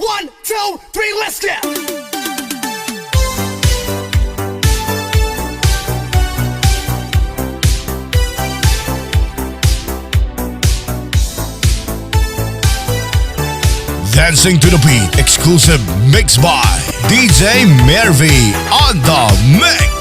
1, 2, 3, let's get. Dancing to the beat, exclusive mix by DJ Mervy on the mix.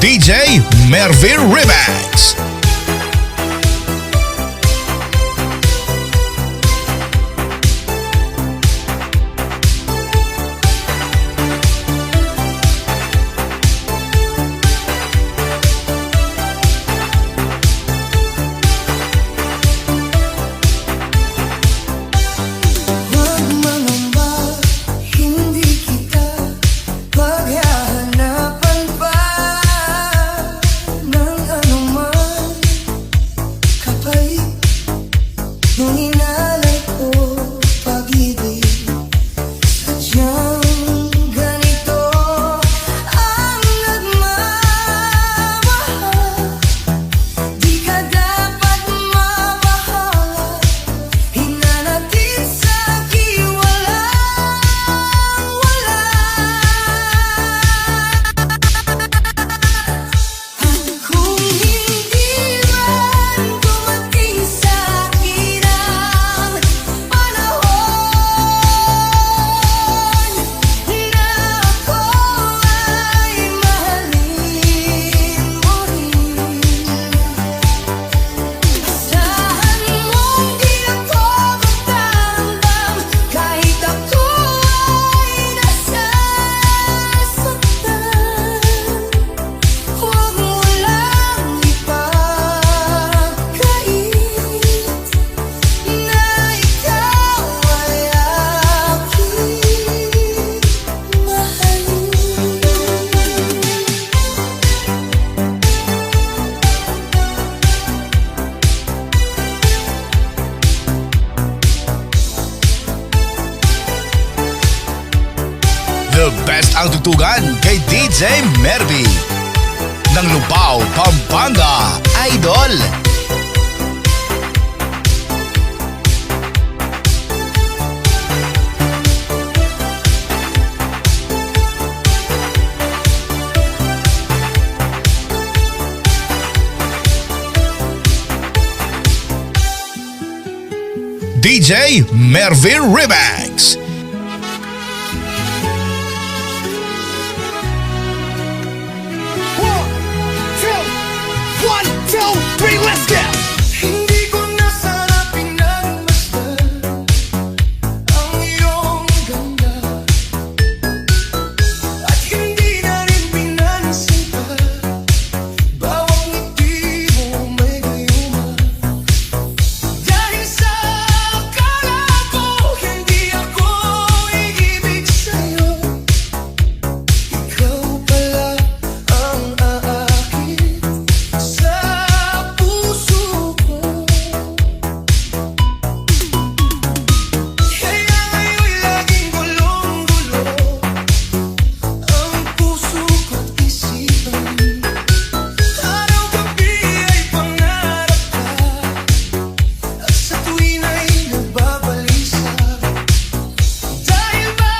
DJ Mervy Remix. The best ang tutugan kay DJ Mervy ng Lubao, Pampanga, Idol. DJ Mervy Remix. One, two, three, let's go! Hindi ko nasarapin ng masdan ang iyong ganda, at hindi na rin pinansinta bawat ngiti mo may gayuma. Dahil sa akala ko hindi ako iibig sa'yo, ikaw pala ang aakit sa puso ko. Kaya ngayon'y laging gulong-gulo ang puso ko't isipan. Araw-gabi ay pangarap ka, at sa tuwin ay nagbabalisa. Dahil ba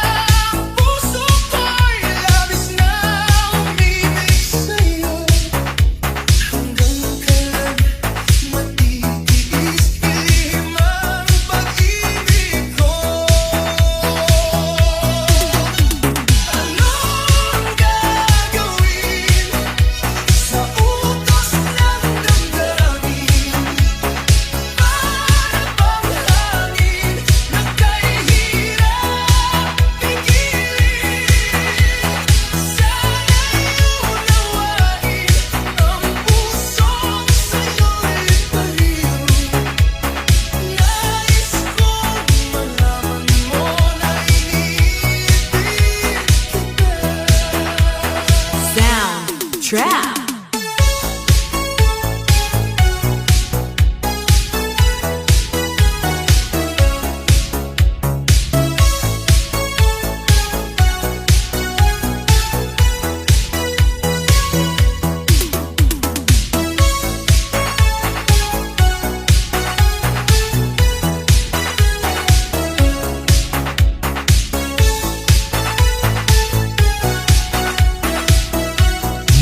ang puso ko'y labis na umibig sa'yo, hanggang kailan matitiis ilihim ang pag-ibig ko? Anong gagawin sa utos ng damdamin? Para bang hangin na kahihirap pigilin? Sana'y unawain ang pusong sa'yo'y baliw. Nais kong malaman mo na iniibig kita. Soundtrack.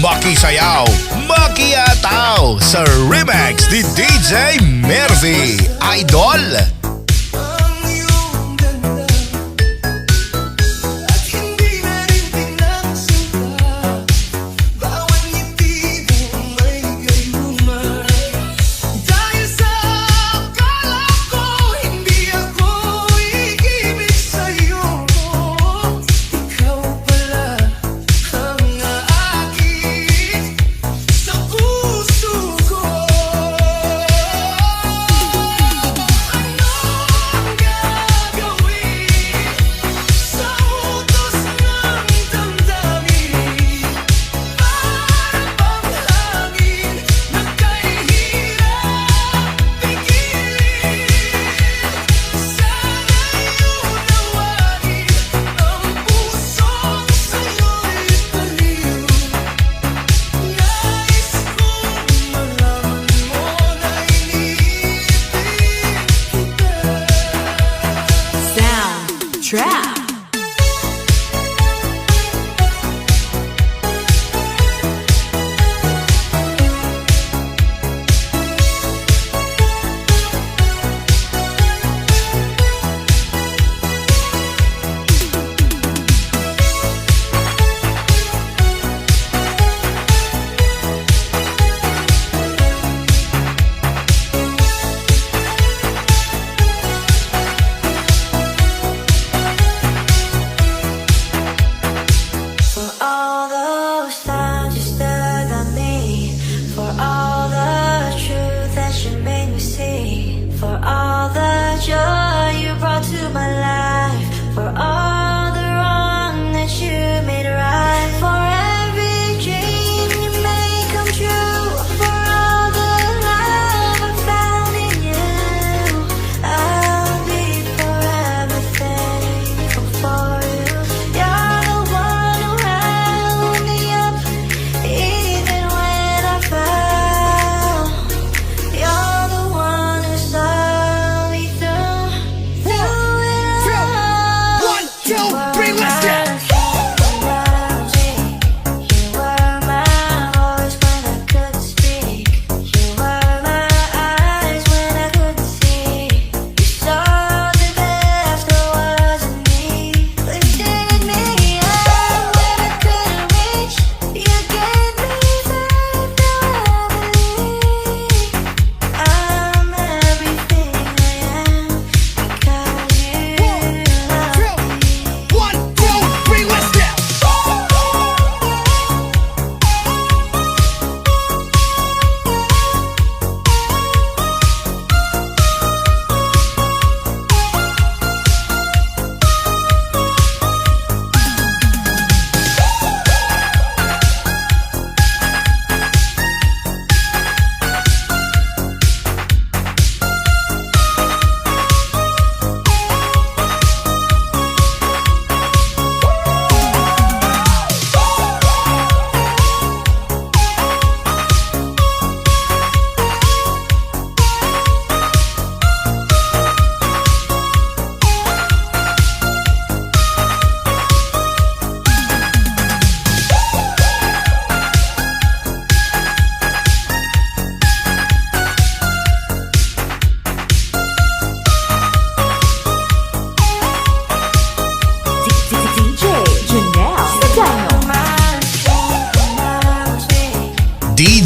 Makisayaw, makiyataw sa remix ni DJ Mervy Idol. Ang iyong ganda, at hindi na rin pinansinta bawat ngiti mo may gayuma. Dahil sa akala ko hindi ako iibig sa'yo, ikaw pala ang aakit sa puso ko. Anong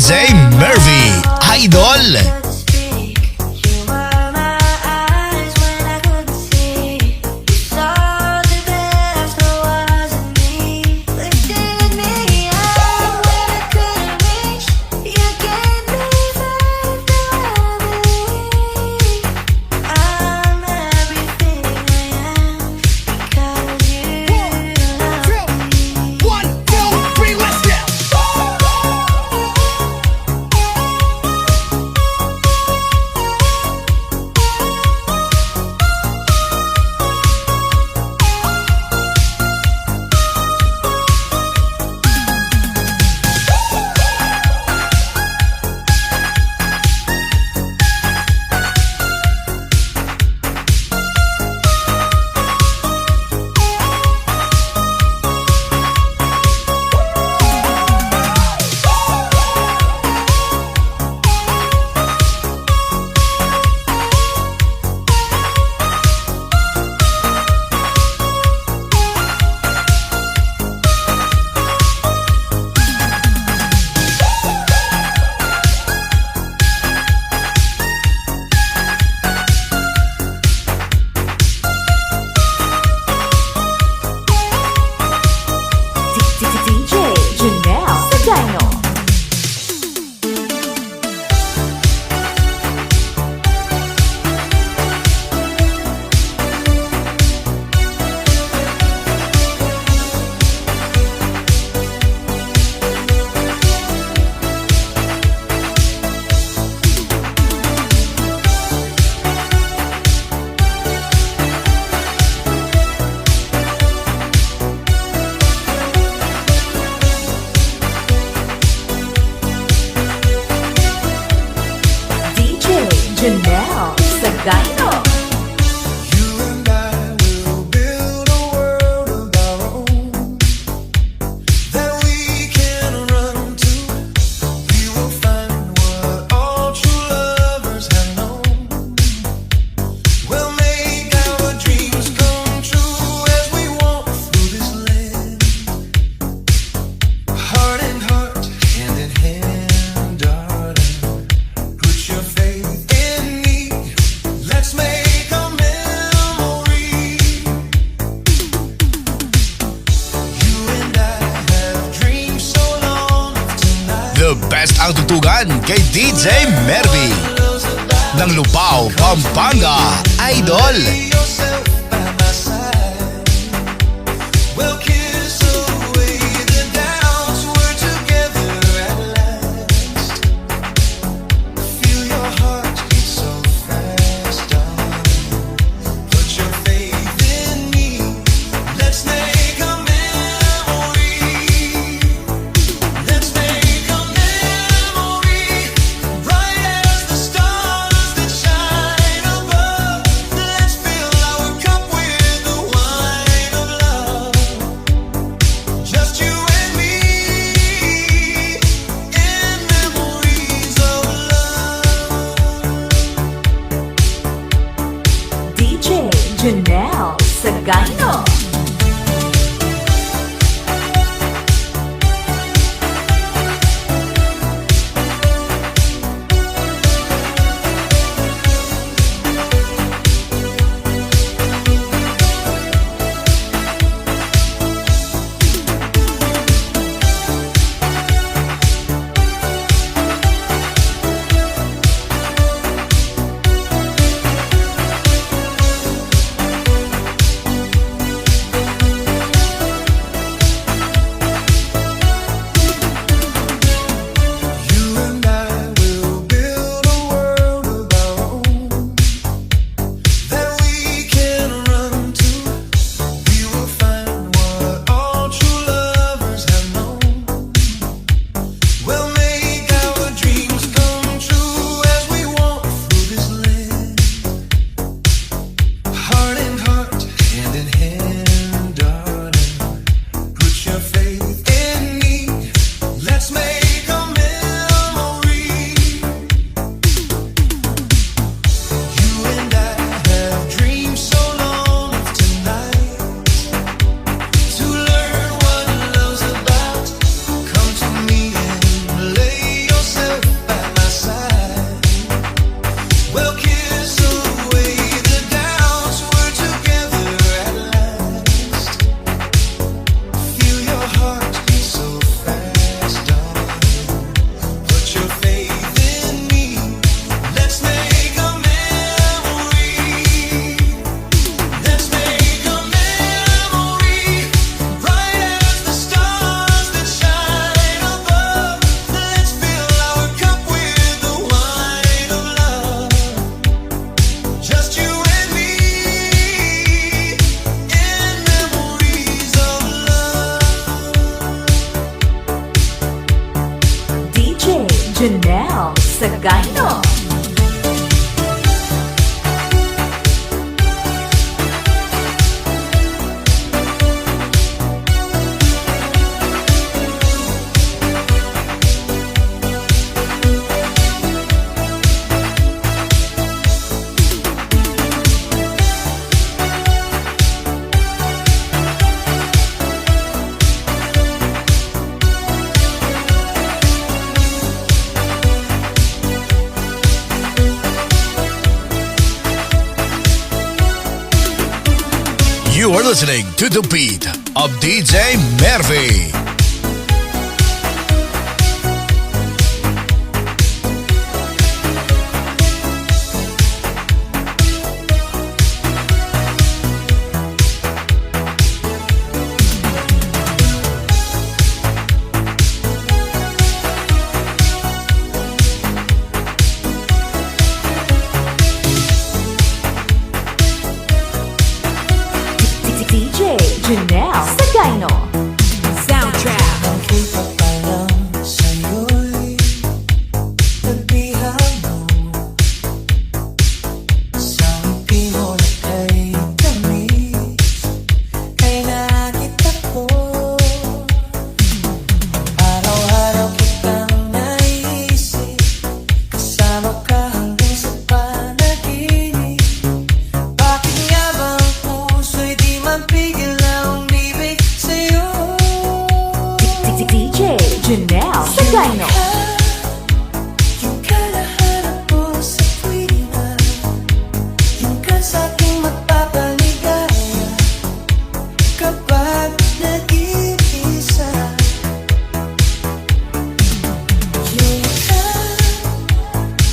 DJ Mervy, Idol. One, two, three, let's go! DJ Janelle Sagano. DJ Janelle Sagano. You and I will build a world of our own that we can run to. We will find what all true lovers have known. We'll make our dreams come true as we walk through this land. Heart in heart, hand in hand, darling. Put your faith in me. Let's make a memory. You and I have dreamed so long of tonight. The best ang tutugan kay DJ Mervy ng Lupao, Pampanga, Idol. Yourself by my side. We'll kiss away the doubts. We're together at last. Feel your heart beat so fast, darling. Put your faith in me. Let's make a memory. Let's make a memory. Bright as the stars that shine above. Let's fill our cup with the wine of love. Just you and me in memories of love. DJ Janelle Sagano. Sagano. You are listening to the beat of DJ Mervy. DJ Janelle Sagano. Soundtrack. Nakita pa lang sa'yo'y nagbihang mo. Sa ngiti mo na kay tamis, kay nakita ko. Araw-araw kitang naisip, kasama ka hanggang sa panaginip. Bakit nga ba ang puso'y di mapigil na umibig sa'yo? DJ Janelle Sagano. Yung kalahanap ko sa tuwina, yung ka sa'king magpapaligaya kapag nag-iisa. Yung ka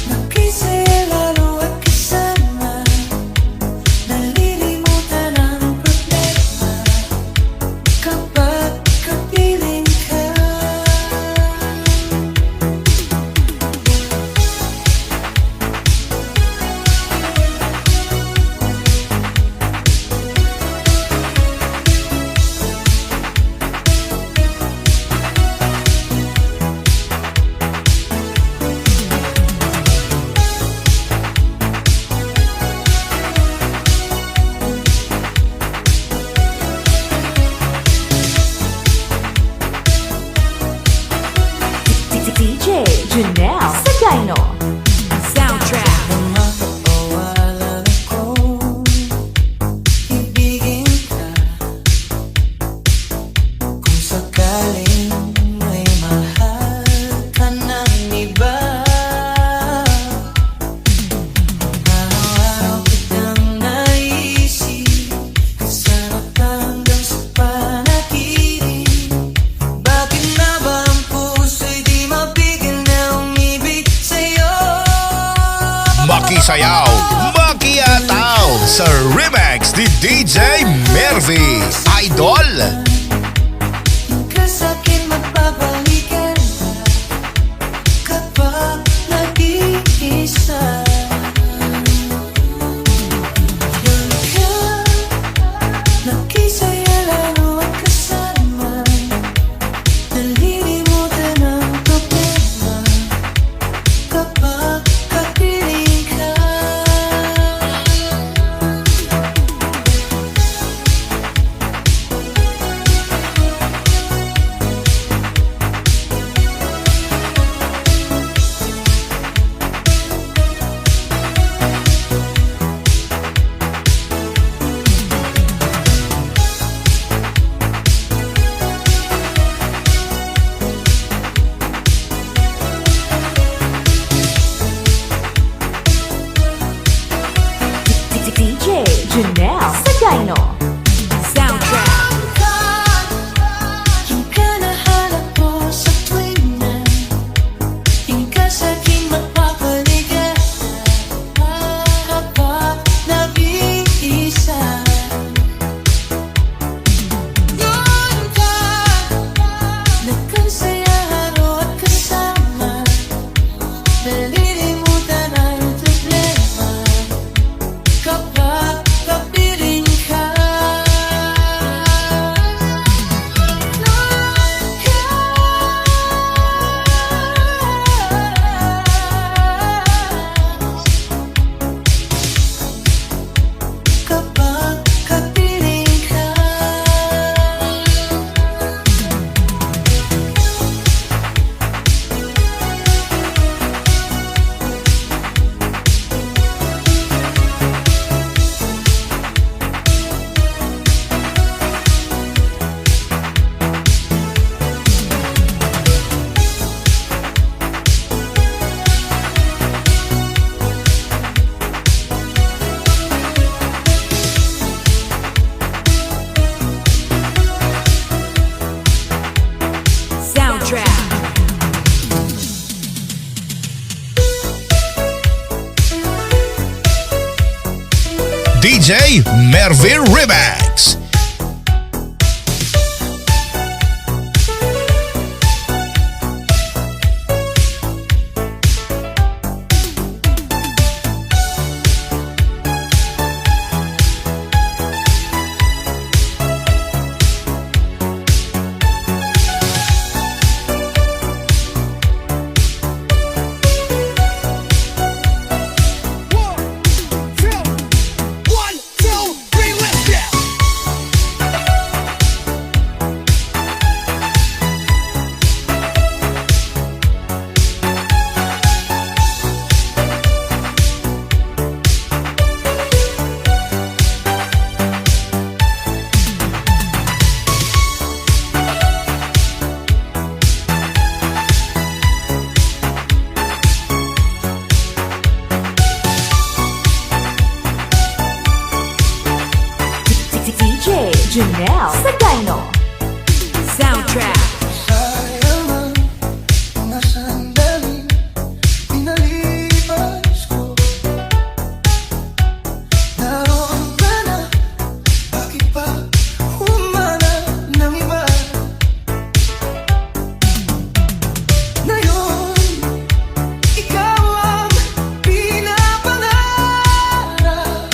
nakisaya lalo at kasama, nalilimutan ang problema kapag kapiling ka. DJ Janelle Sagano. Soundtrack. Makapawalan akong ibigin ka kung sakaling may mahal ka ng iba. Araw-araw kitang naisip, kasama ka hanggang sa panaginip. Bakit na ba ang puso'y di mapigil na umibig sa'yo? Makisayaw, makiyataw sa remix ni DJ Mervy. Idol! Yung ka sa'kin magpapalikan na kapag nag-iisa. Yung ka nakisaya lalo at kasama, nalilimutan ang problema kapag kapiling ka. DJ Mervy Remix. One, two, three, let's go. DJ Janelle Sagayno. Soundtrack. Sayang ang mga sandaling pinalipas ko. Naroon ka na, bakit pa humanap ng iba? Ngayon, ikaw ang pinapangarap,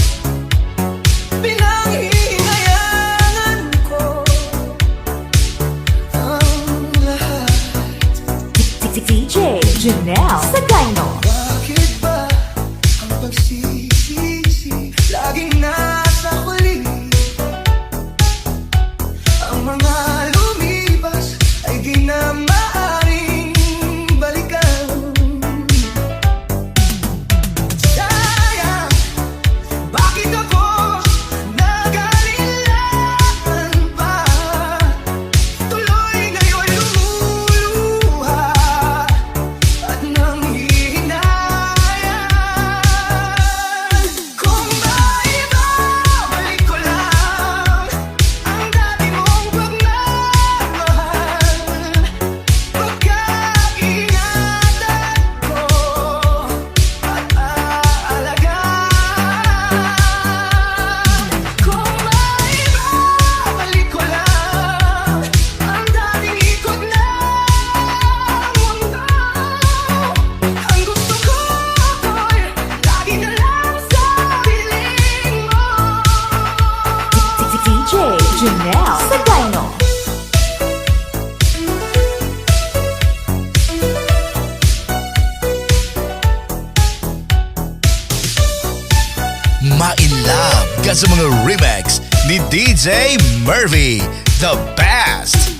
pinanghihinayangan ko ang lahat. DJ Janelle Sagayno. Bakit ba ang pagsisisi laging nasa huli? Ang mga lumipas ay di na maaaring balikan. Sayang, bakit ako nag-alilan pa? Tuloy ngayon lumuluha at nanghihinayang. Kung maibabalik ko lang ang dati mong pagmamahal, pagkaingatan ko at aalagaan. Kung maibabalik ko lang ang dating ikot ng mundo, ang gusto ko'y lagi na lang sa piling mo. DJ Janelle Sagayno. Ma-inlove ka sa mga remix ni DJ Mervy, the best.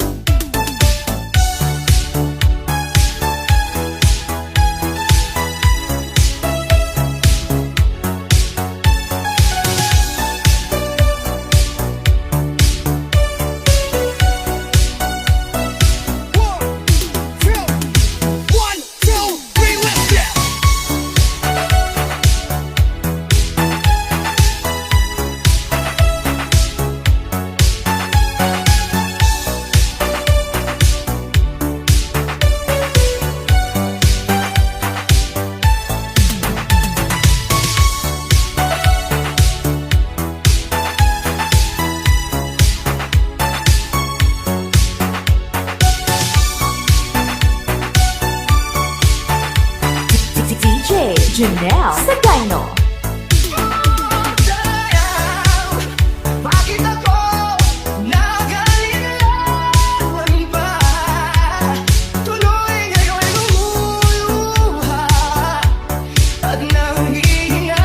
One, two, three, let's go. DJ Janelle Sagayno. Sayang, bakit ako nag-alilan pa? Tuloy ngayon lumuluha at nanghihinayang.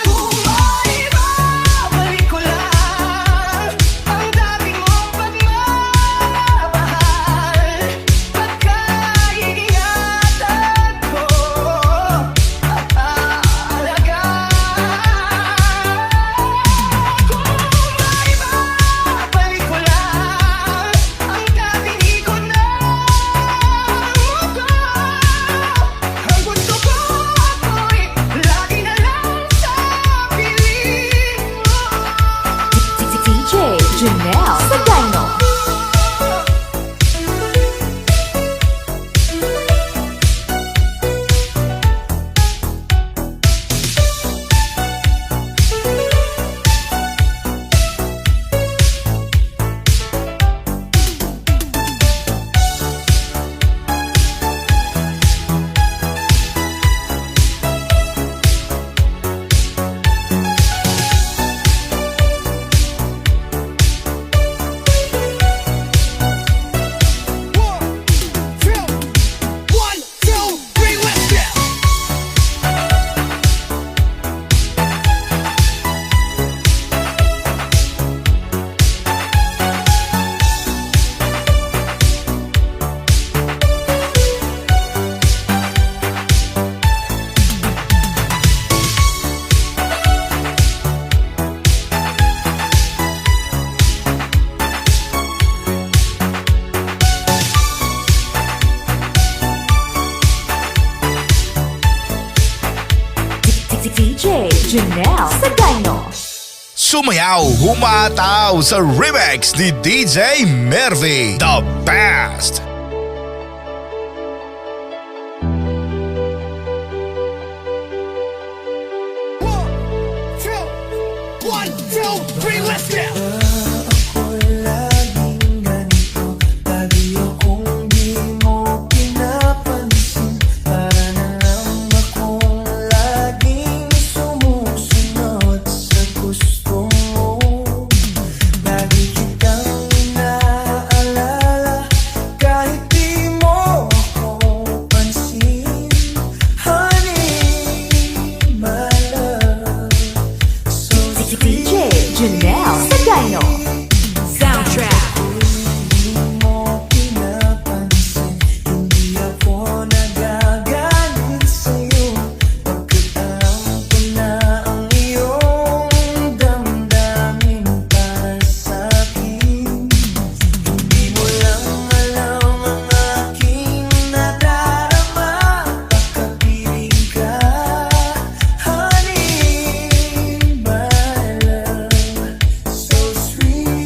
Kung maibabalik ko lang ang dati mong pagmamahal, pagkaingatan ko Janelle Sagayno. Sumayaw, humataw sa remix ni DJ Mervy, the best! One, two, three, let's go! Ako'y laging ganito, lagi akong di mo pinapansin. Para na lang akong laging sumusunod sa gusto mo. Lagi kitang inaalala, kahit di mo ako pansin. Honey, my love, so sweet. DJ Janelle Sagayno. Soundtrack. Hindi mo pinapansin, hindi ako nagagalit sa'yo. Pagkat alam ko na ang iyong damdamin para sa'kin. Hindi mo lang alam ang aking nadarama, pagkapiling ka. Honey, my love, so sweet.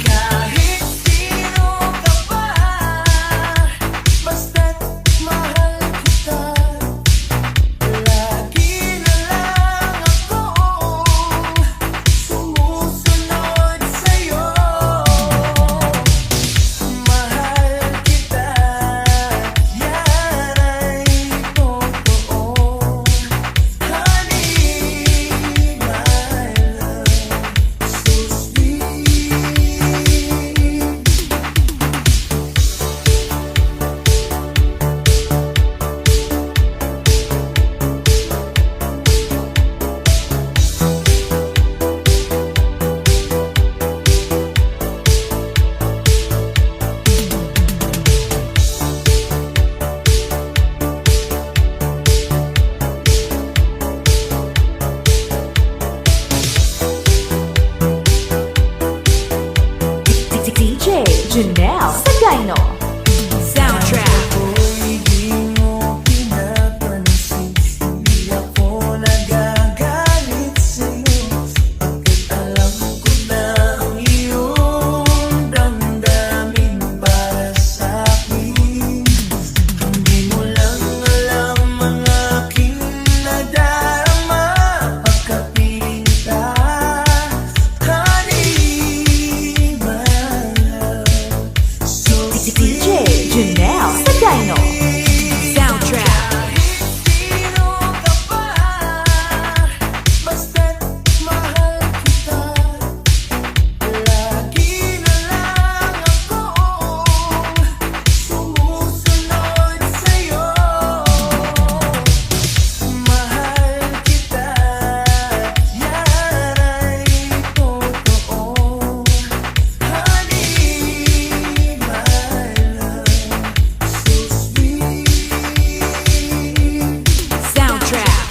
Kahit sino ka pa, basta't mahal kita. Lagi na lang akong sumusunod sa'yo. Mahal kita, yan ay totoo. Honey, my love, so sweet. DJ Janelle Sagayno. Soundtrack. Ako'y di mo pinapansin, hindi ako nagagalit sa'yo. Pagkat alam ko na ang iyong damdamin para sa'kin. Hindi mo lang alam ang aking nadarama, pagkapiling ka. Honey, my love, so DJ Janelle Sagayno. Soundtrack. sino ka pa, basta't mahal kita. Lagi na lang akong sumusunod sa'yo. Mahal kita, yan ay totoo. Honey, my love, so sweet. Soundtrack.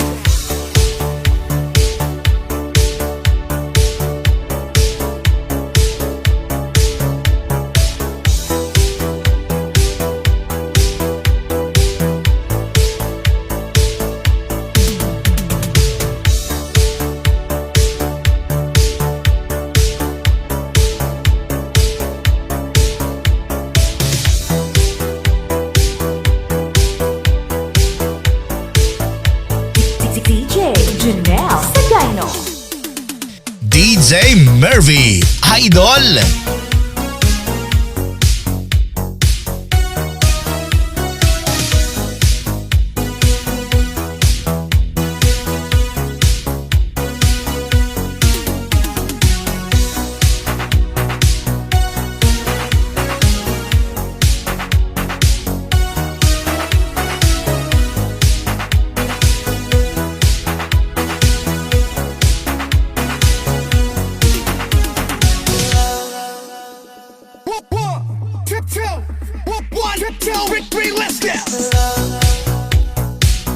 DJ Janelle Sagayno. DJ Mervy, Idol! One, two, three, let's go!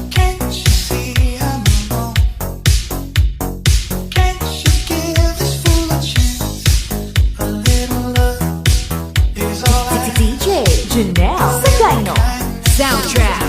Can't you see I'm wrong? Can't you give this fool a chance? A little love is all I DJ Janelle Sagayno. Soundtrack.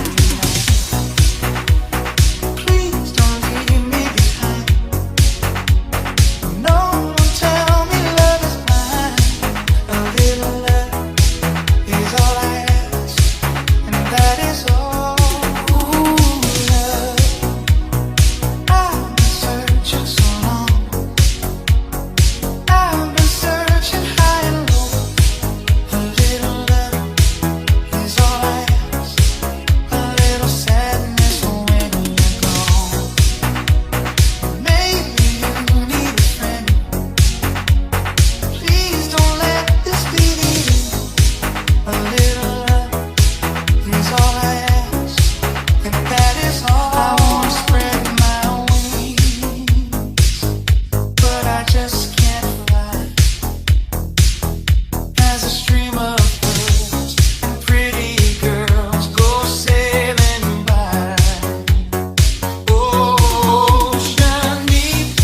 just can't fly. As a stream of birds and pretty girls go sailing by. Ocean deep,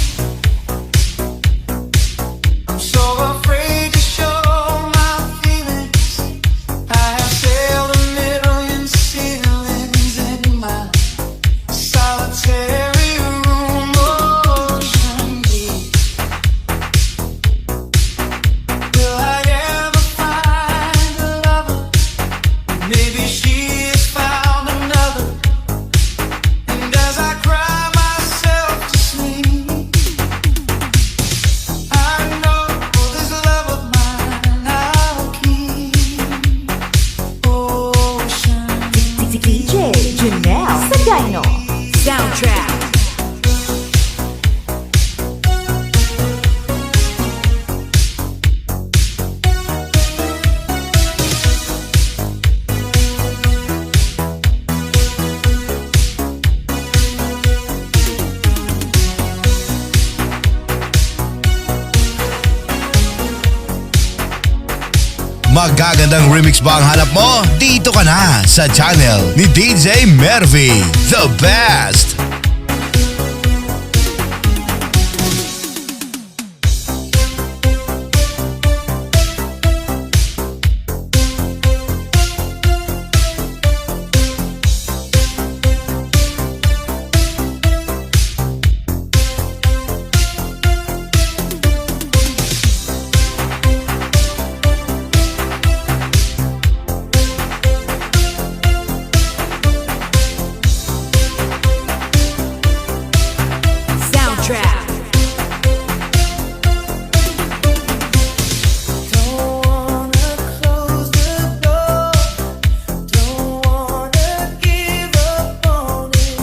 I'm so afraid to show my feelings. I have sailed a million ceilings in my solitary room. Ocean deep, will I ever find a lover? Maybe she has found another. And as I cry myself to sleep, I know this love of mine I'll keep. Ocean DJ Janelle Sagayno. Soundtrack. Magagandang remix ba ang hanap mo? Dito ka na sa channel ni DJ Mervy, the best! Soundtrack. Don't wanna close the door, don't wanna give up on it,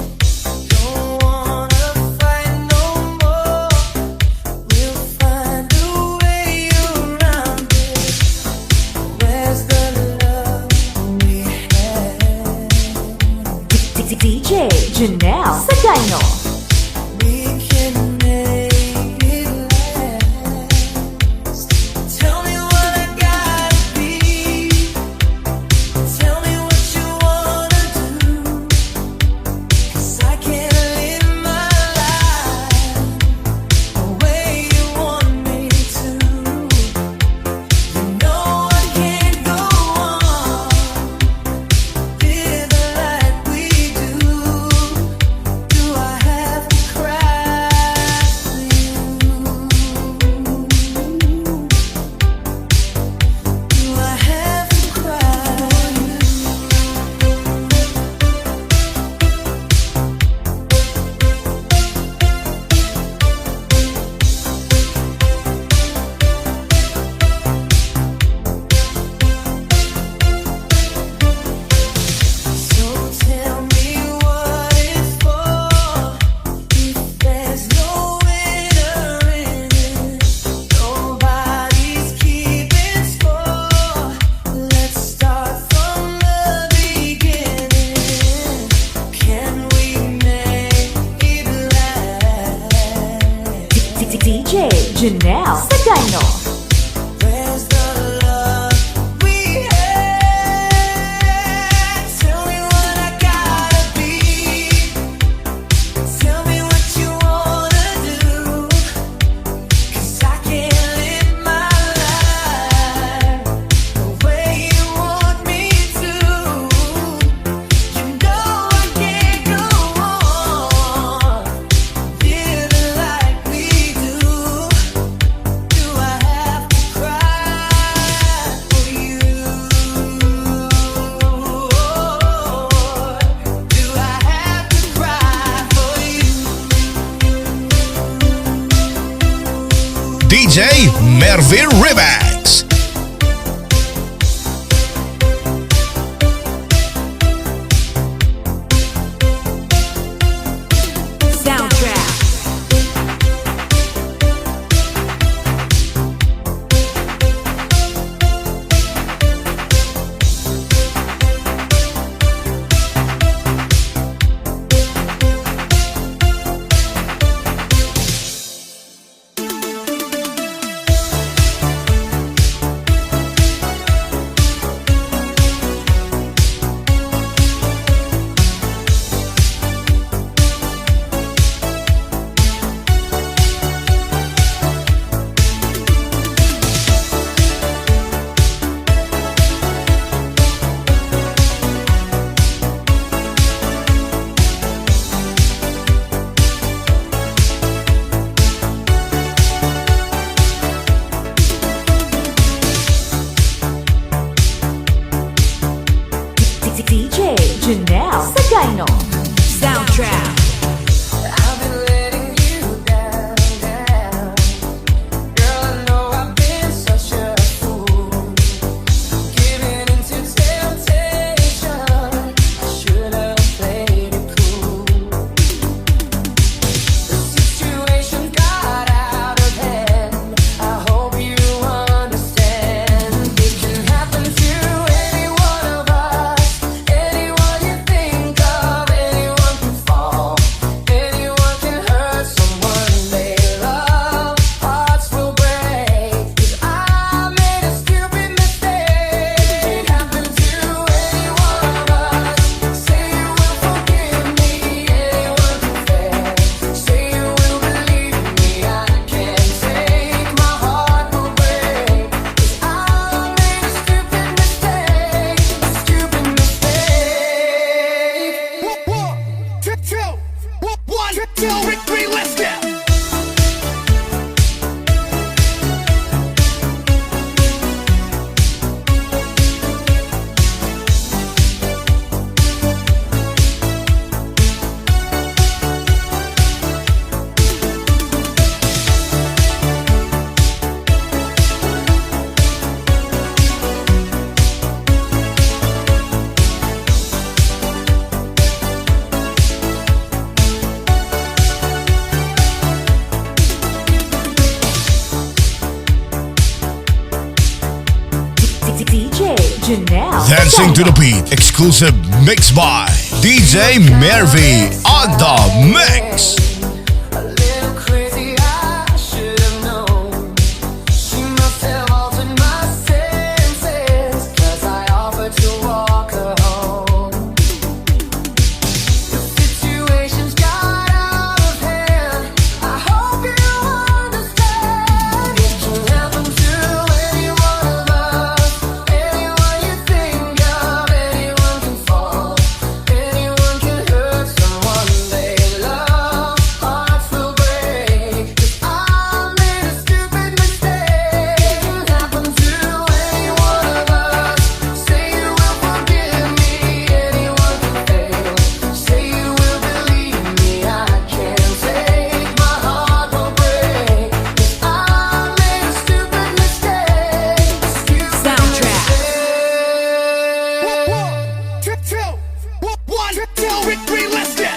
don't wanna fight no more. We'll find a way around it. Where's the love we had? DJ Janelle Sagayno. We can make it last. Tell me what I gotta be. Tell me what you wanna do. 'Cause I can't live my life the way you want me to. You know I can't go on living like we do. Do I have to cry for you? Do I have to cry for you? So tell me what it's for. If there's no winner in it, nobody's keeping score. Let's start from the beginning. Can we make it last? DJ Janelle Sagayno. Where's the love we had? Tell me what I gotta be. Tell me what you wanna do. 'Cause I can't live my life the way you want me to. You know I can't go on living like we do. Do I have to cry for you? Do I have to cry for you? DJ Mervy Remix. Soundtrack. Sagayno. Soundtrack. I've been letting you down, down. Girl, I know I've been such a fool. Giving into temptation, I should have played it cool. The situation got out of hand. I hope you understand. It can happen to any one of us. Anyone you think of, anyone can fall. Anyone can hurt someone they love. Hearts will break, 'cause I made a stupid mistake. It can happen to any one of us. Say you will forgive me. Anyone can fail. Say you will believe me. I can't take, my heart will break, 'cause I made a stupid mistake. A stupid mistake. One, two, three, let's go. DJ Janelle. Dancing to the Sagayno. beat, exclusive mix by DJ Mervy on the mix. A little crazy, I should have known. She must have altered my senses, 'cause I offered to walk her home. The situation's got out of hand. I hope you understand. It can happen to any one of us. Anyone you think of, anyone can fall. Anyone can hurt someone they love. Hearts will break, 'cause I made a stupid mistake. It can happen to any one of us. Say you will forgive me. Anyone can fail. Say you will believe me. I can't take, my heart will break, 'cause I made a stupid mistake. A stupid Soundtrack. One, two, three, let's go.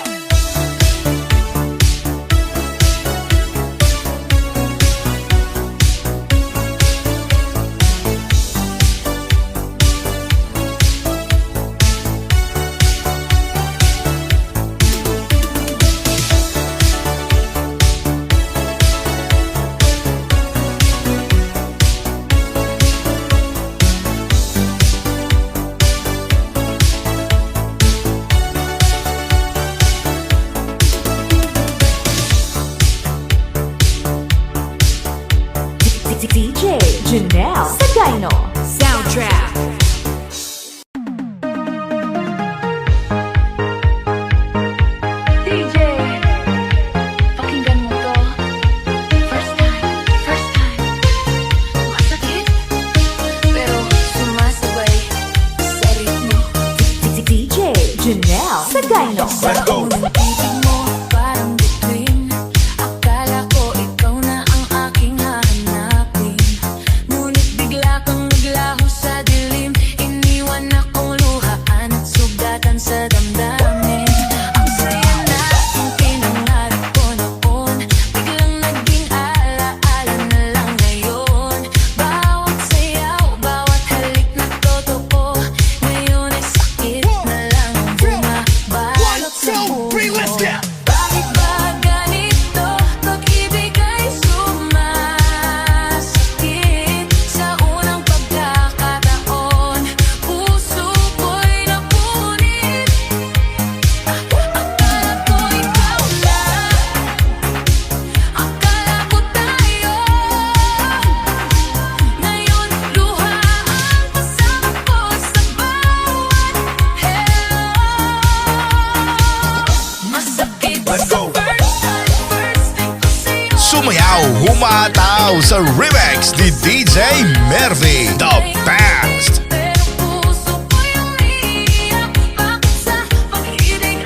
DJ Janelle. Sagayno. Soundtrack. DJ, pakinggan mo to. First time, masakit, pero sumasabay sa ritmo. DJ Janelle. Sagayno. Unang ibig mo, parang bituin. Akala ko ikaw na ang aking hahanapin. Ngunit bigla kang naglaho sa dilim. Iniwan akong luhaan at sugatan sa damdamin. Ang saya nating pinangarap ko noon, biglang naging alaala na lang ngayon. Bawat sayaw, bawat halik na totoo, ngayon ay sakit na lang ang bumabalot sa Three, let's puso. go. Bakit ba ganito? Pag-ibig ay sumasakit sa unang pagkakataon. Puso ko'y napunit. Akala ko ikaw na, akala ko tayo. Ngayon luha ang kasama ko sa bawat hello. Masakit sa first time, first thing ko sa'yo. Sumayaw, humataw sa remix ni DJ Mervy, the best. Pero puso ko'y umiiyak. Bakit sa pag-ibig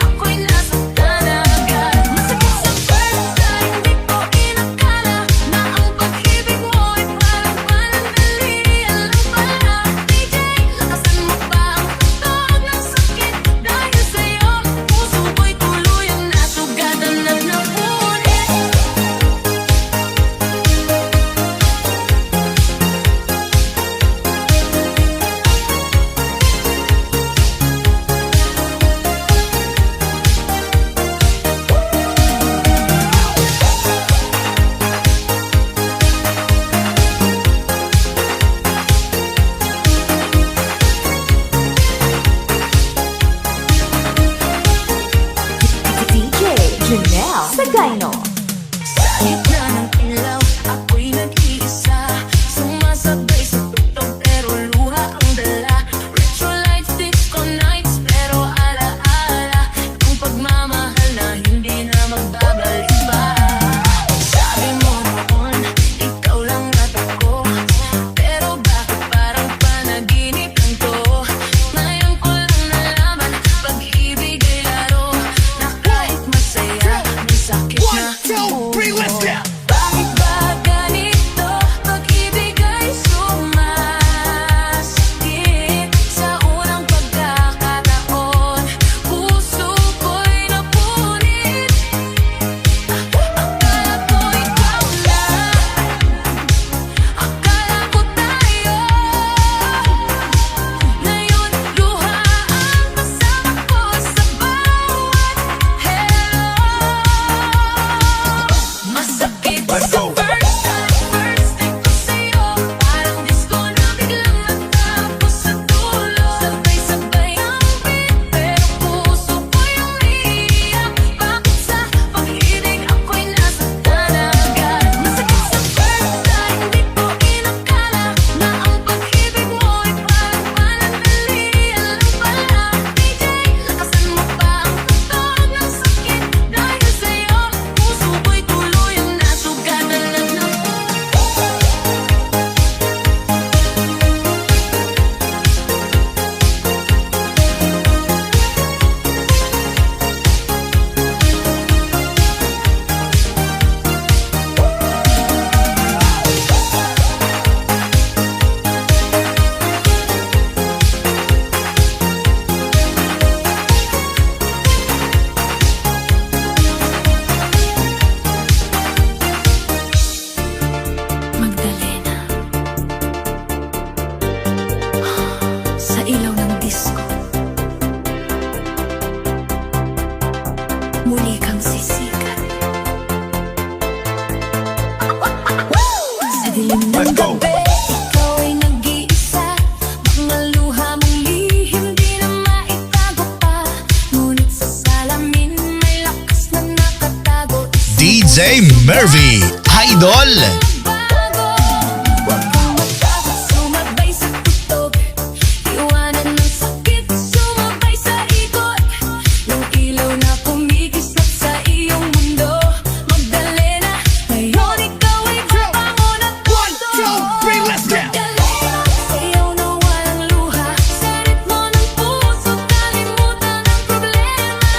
Let's go. Ikaw ay nag-iisa. Mga luha mong lihim di na maitago pa. Ngunit sa salamin may lakas na nakatago. DJ Mervy, Idol. Bago, huwag kang matakot, sumabay sa tutok. Iwanan ng sakit, sumabay sa ikot. Yung ilaw na kumikislap sa iyong mundo. Magdalena, ngayon ikaw ay babangon at One, two, three, let's go. Magdalena, sayaw na walang luha. Sa ritmo ng puso, kalimutan ang problema.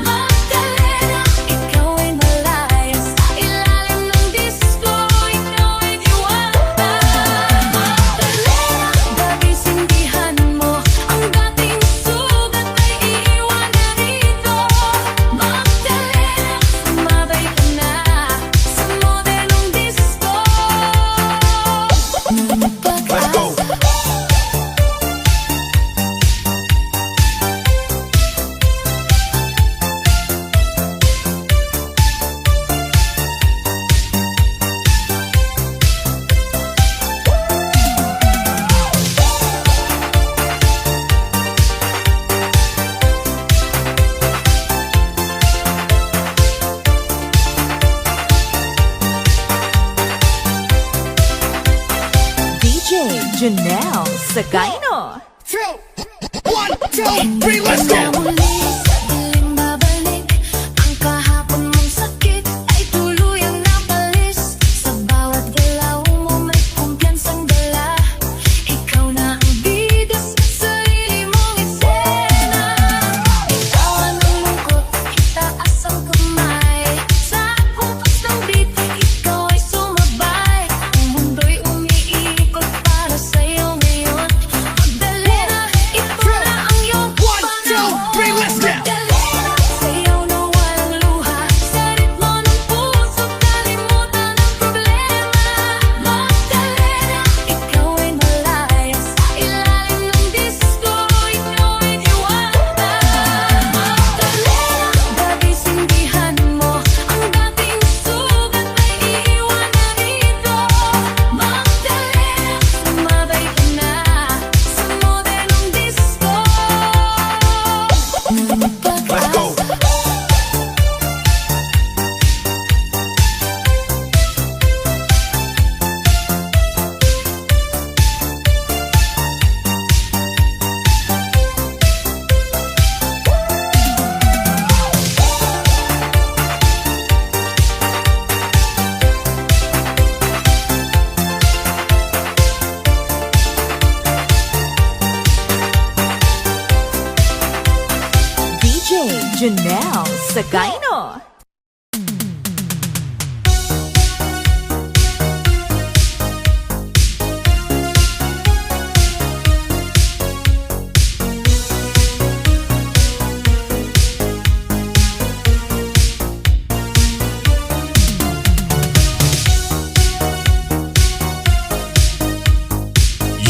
Magdalena, ikaw ay malaya sa ilalim ng disco. Ikaw ay diwata. Magdalena, dagisindihan mo ang dating sugat ay iiwan na rito. Magdalena, sumabay ka na sa modernong disco. Let's go. DJ Janelle Sagayno. Two, one, two, three, let's go. Muli sa dilim babalik. Ang kahapon mong sakit ay tuluyang napalis. Sa bawat galaw mo may kumpiyansang dala. Ikaw na ang bida sa sarili mong eksena. Ikaw ang lungkot, itaas ang kamay. Sa kumpas ng beat, ikaw ay sumabay. Ang mundo'y umiikot para sa'yo ngayon. Magdalena, ito na ang iyong One, two, three, let's go. Magdalena, sayaw na walang luha. Sa ritmo ng puso, kalimutan ang problema. Magdalena, ikaw ay malaya sa ilalim ng disco. Ikaw ay diwata. Magdalena, dagisindihan mo ang dating sugat ay iiwan na rito. Magdalena, sumabay ka na sa modernong disco. Let's go. DJ Janelle Sagayno.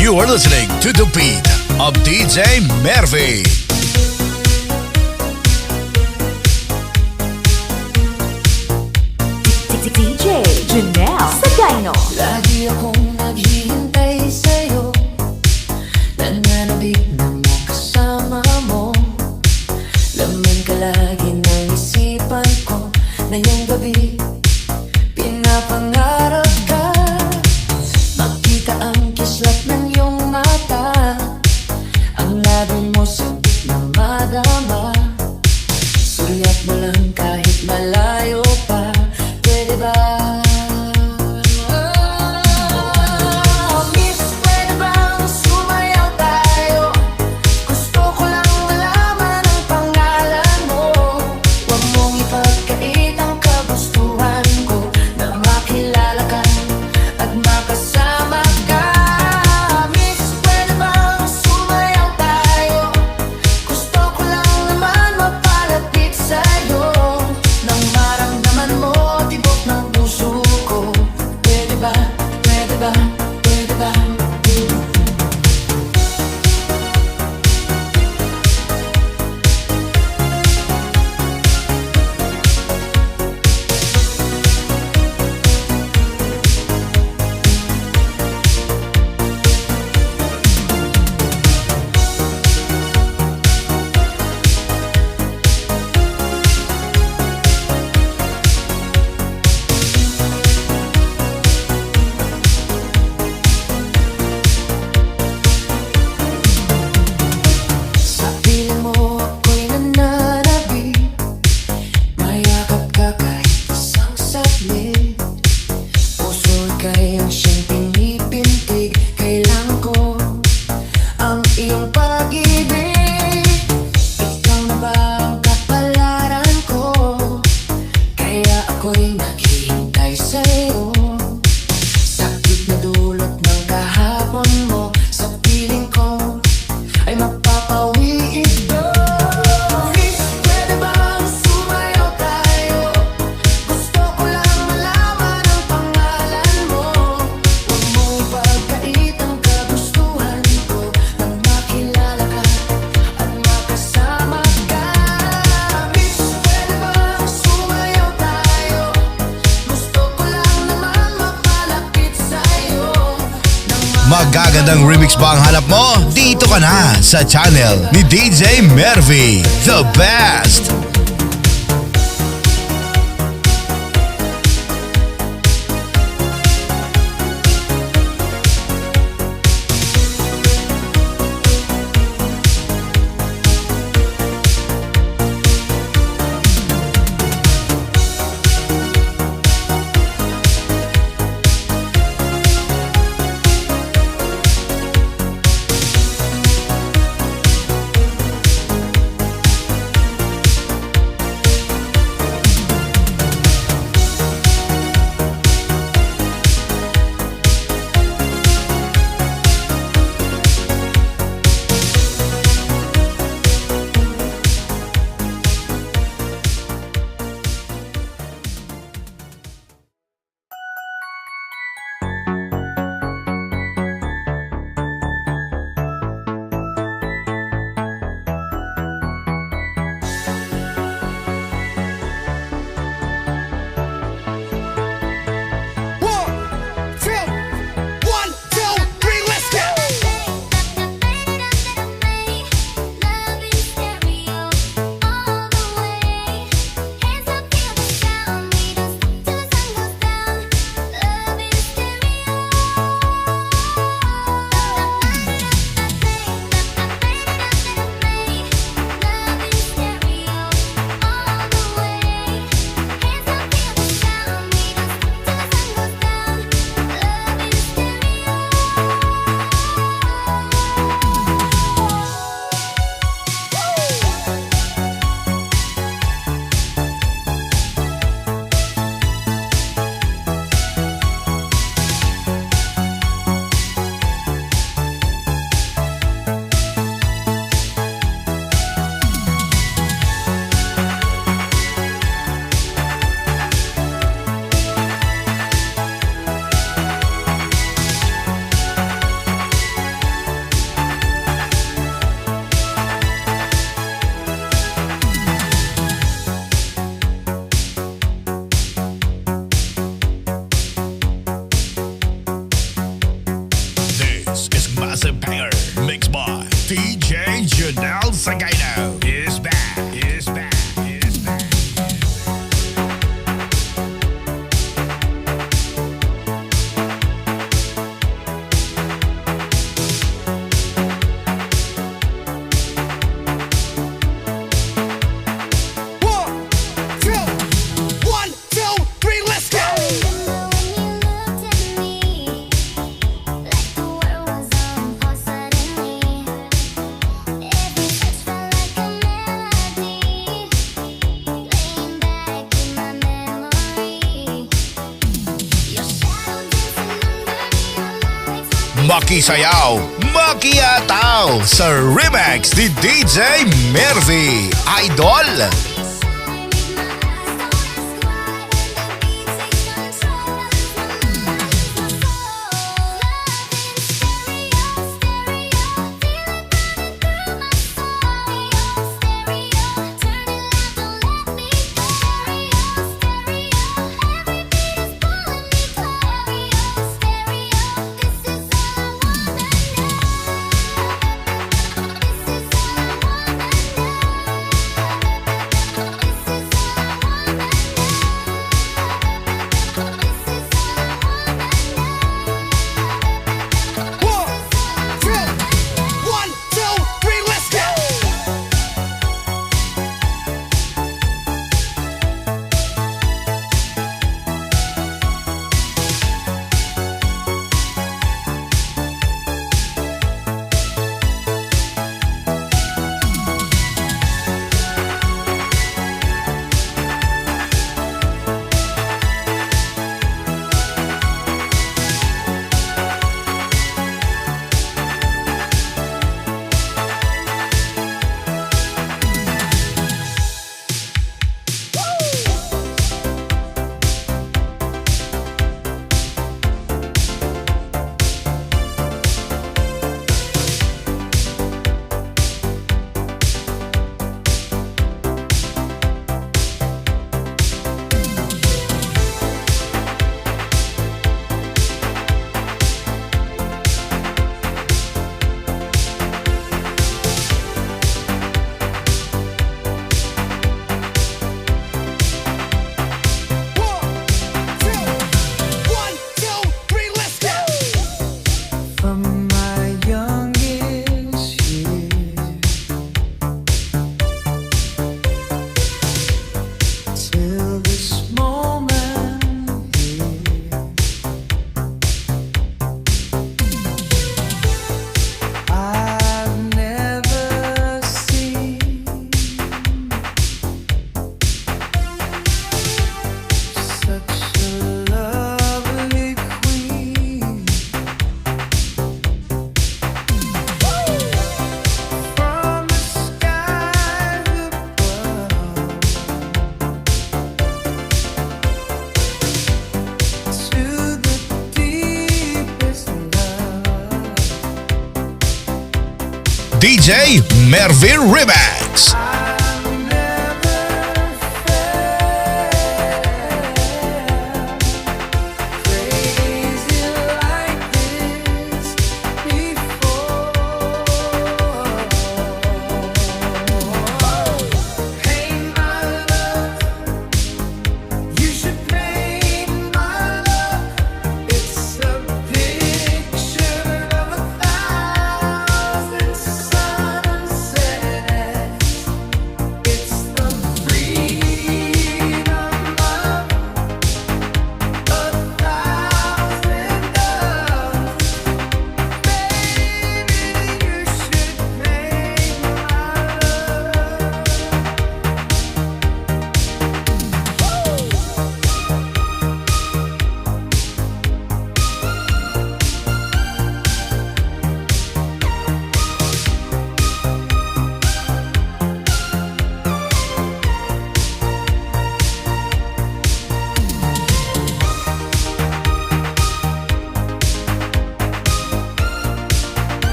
You are listening to the beat of DJ Mervy. DJ Janelle Sagayno. Lagi akong naghihintay sa'yo. Nananabik na makasama mo. Laman ka lagi ng isipan ko. Na yung gabi pinapangarap ka. Makita ang kislap ng iyong mata. Ang labi mo sabik na madama. Sulyap mo lang kahit malayo pa. Pwede ba? Miss, pwede bang sumayaw tayo? Gusto ko lang malaman ang pangalan mo. Huwag mong ipagkait ang kagustuhan ko. Na makilala ka at makasama ka. Miss, pwede bang sumayaw tayo? Gusto ko lang naman mapalapit sa'yo. Nang maramdaman mo tibok ng puso ko. Pwede ba? Pwede ba? Pwede ba? Magagandang remix ba ang hanap mo? Dito ka na sa channel ni DJ Mervy, the best! One, two, three, let's go. This is Massive Banger, mixed by DJ Janelle Sagayno. Is back, is back, is back. One, two, three, let's go. Makisayaw, makiyataw sa remix ni DJ Mervy, Idol! DJ Mervin Remix.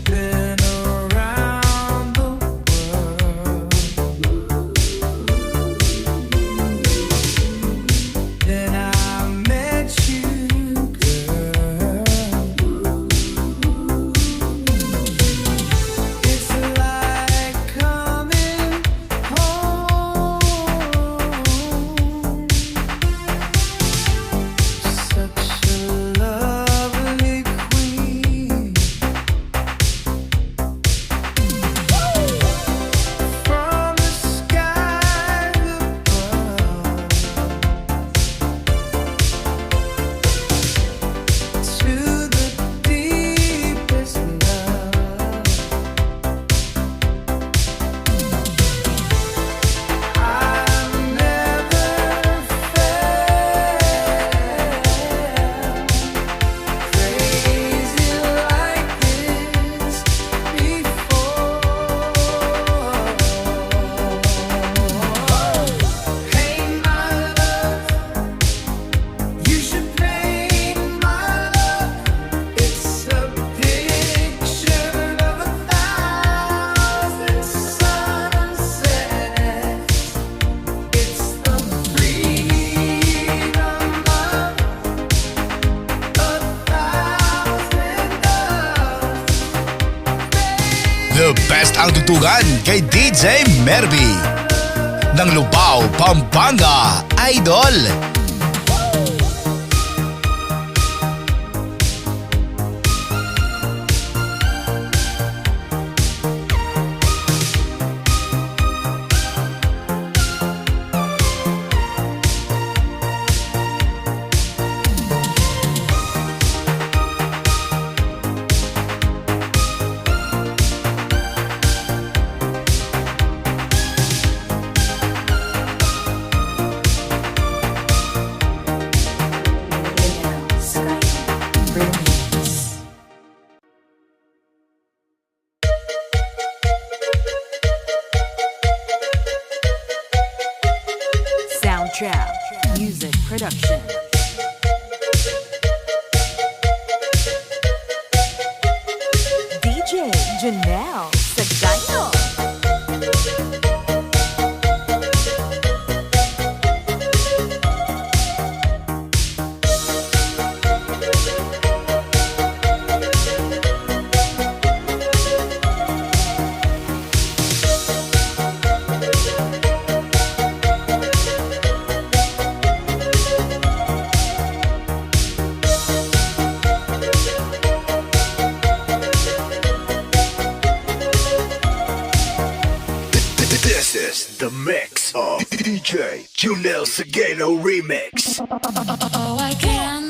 Been around the world, then I met you, girl. It's like coming home. Such a lovely queen. From the sky above to the deepest love, I've never felt crazy like this before. Hey, my love, you should paint my love. It's a picture of 1,000 sunsets. It's the freedom of 1,000 loves. The best ang tutugan kay DJ Mervy. Ng Lubao, Pampanga, Idol. Soundtrack Music Production. DJ Janelle Sagano. This is the mix of DJ Junel Sagano Remix. Oh, I can.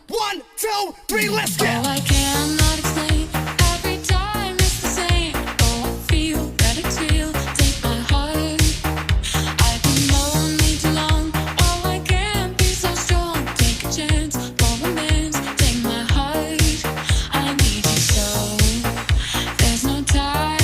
1, 2, 3, let's go. Oh, I cannot explain. Every time it's the same. Oh, I feel that it's real. Take my heart. I've been lonely too long. Oh, I can't be so strong. Take a chance for romance. Take my heart. I need you so. There's no time.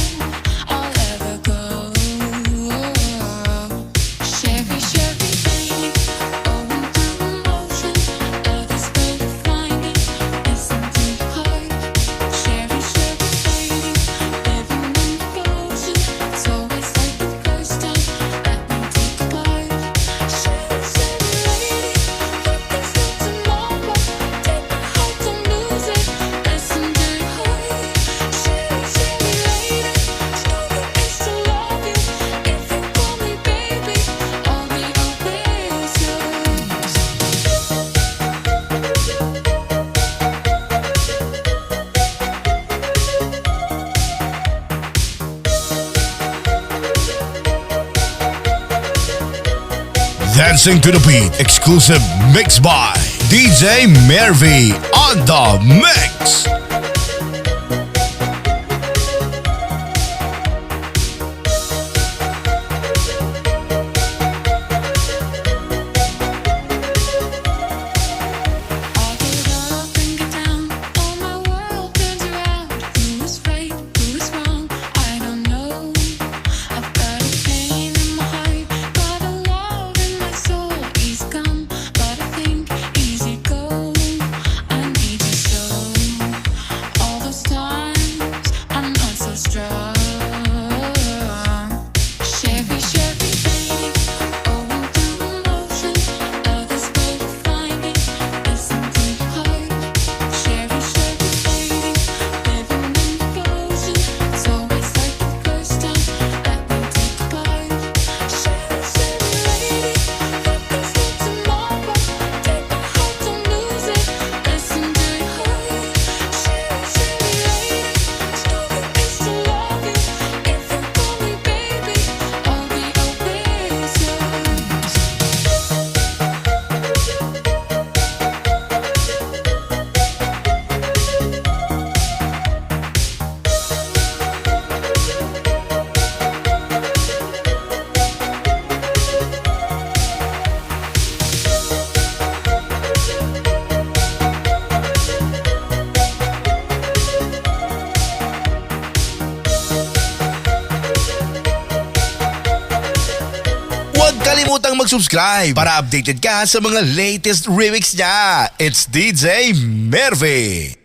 Dancing to the beat, exclusive mix by DJ Mervy on the mix. I get up and get down, all my world turns around. Who is right, who is wrong? I don't know. I've got a pain in my heart, got a love in my soul. He's gone, but I think easy go. I need you so. All those times I'm not so strong. Chevy, Chevy, baby, going through the motions. Others will find it. Listen to your heart. Chevy, Chevy, baby, living in devotion. It's always like the first time that we take apart. Chevy, Chevy, lady, focus on tomorrow. Take my heart, don't lose it. Listen to your heart. Chevy, Chevy, lady, stupid is to love you. If you call me baby, I'll be always yours. Huwag kalimutang mag-subscribe para updated ka sa mga latest remix niya. It's DJ Mervy.